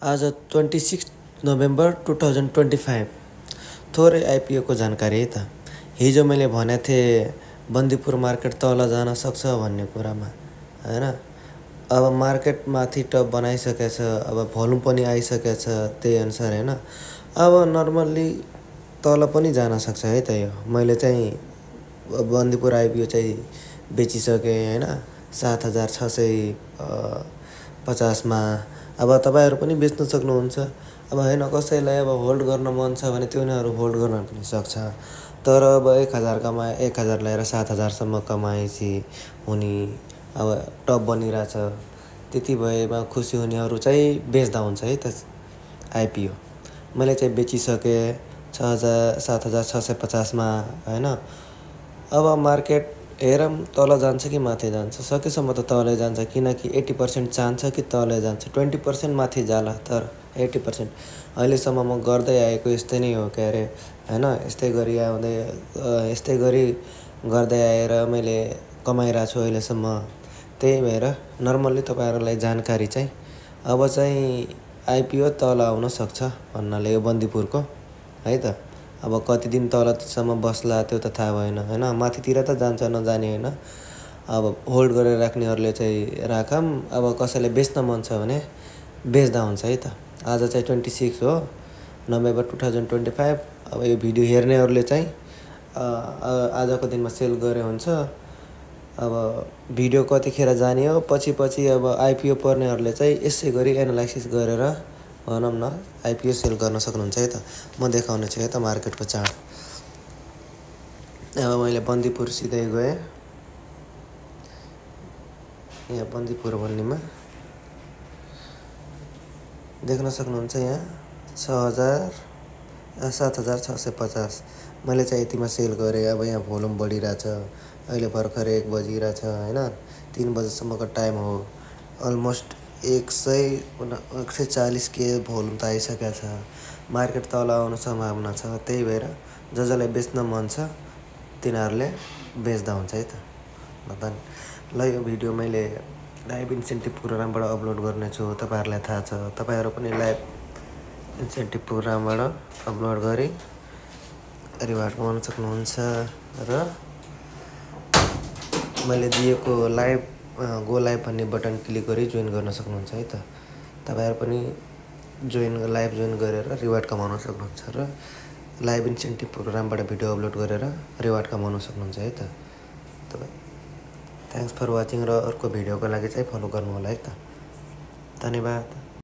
आज 26 नोभेम्बर 2025 थोरै आइपिओको जानकारी है त। हिजो मैले भनेको थिएँ बन्दीपुर मार्केट तल जान सक्छ भन्ने कुरामा हैन। अब मार्केट माथि टप बनाइसकेछ, अब भोल्युम पनि आइसकेछ त्यही अनुसार हैन। अब नर्मल्ली तल पनि जान सक्छ है त यो। मैले चाहिँ बन्दीपुर आइपिओ चाहिँ बेचिसकेँ हैन 7650 मा। अब तपाईहरु पनि बेच्न सक्नुहुन्छ। अब हैन कसैलाई अब होल्ड गर्न मन छ भने त्यो उनीहरु होल्ड गर्न पनि सक्छ। तर अब 1000 ल्याएर 7000 सम्म कमाएपछि हुने अब टप बनिरहेछ। त्यति भएमा खुसी हुनेहरु चाहिँ बेच्दा हुन्छ है त आइपिओ। मैले चाहिँ बेचिसकेँ 7650 मा हैन। अब मार्केट हेरौँ तल जान्छ कि माथि जान्छ। सकेसम्म त तलै जान्छ किनकि 80% चान्स छ कि तलै जान्छ। 20% माथि जाला तर 80% अहिलेसम्म म गर्दै आएको यस्तै नै हो के अरे हैन। यस्तै गरी गर्दै आएर मैले कमाइरहेको छु अहिलेसम्म। त्यही भएर नर्मल्ली तपाईहरुलाई जानकारी चाहिँ अब चाहिँ आइपिओ तल आउन सक्छ भन्नाले यो बन्दीपुरको है त। अब कति दिन तलसम्म बस्ला त्यो त थाहा भएन हैन। माथितिर त जान्छ नजाने हैन। अब होल्ड गरेर राख्नेहरुले चाहिँ राखम। अब कसैले बेच्न मन छ भने बेच्दा हुन्छ है त। आज चाहिँ 26 हो नोभेम्बर 2025। अब यो भिडियो हेर्नेहरुले चाहिँ आजको दिनमा सेल गरे हुन्छ। अब भिडियो कतिखेर जाने हो पछि अब आइपिओ पर्नेहरुले चाहिँ यसै गरी एनालाइसिस गरेर भनौं न आइपिओ सेल गर्न सक्नुहुन्छ है त। म देखाउने छु है त मार्केटको चार्ट। अब मैले बन्दीपुर सिधै गएँ। यहाँ बन्दीपुर भन्नेमा देख्न सक्नुहुन्छ यहाँ 7650 मैले चाहिँ यतिमा सेल गरेँ। अब यहाँ भोल्युम बढिरहेछ। अहिले भर्खर 1 बजिरहेछ हैन। 3 बजेसम्मको टाइम हो। अलमोस्ट 140 के भोल्युम त आइसकेको छ। मार्केट तल आउन सम्भावना छ। त्यही भएर जसलाई बेच्न मन छ तिनीहरुले बेच्दा हुन्छ है त। ल यो भिडियो मैले लाइभ इन्सेन्टिभ प्रोग्रामबाट अपलोड गर्ने छु। तपाईहरुलाई थाहा छ। तपाईहरु पनि लाइभ इन्सेन्टिभ प्रोग्रामबाट अपलोड गरी रिवार्ड कमाउन सक्नुहुन्छ र मैले दिएको लाइभ गो लाइभ भन्ने बटन क्लिक गरी जोइन गर्न सक्नुहुन्छ है त। तपाईहरु पनि लाइभ जोइन गरेर रिवार्ड कमाउन सक्नुहुन्छ र लाइभ इन्सेन्टिभ प्रोग्रामबाट भिडियो अपलोड गरेर रिवार्ड कमाउन सक्नुहुन्छ है त। तपाई थ्यांक्स फर वाचिङ र अर्को भिडियोको लागि चाहिँ फलो गर्नु होला है त। धन्यवाद।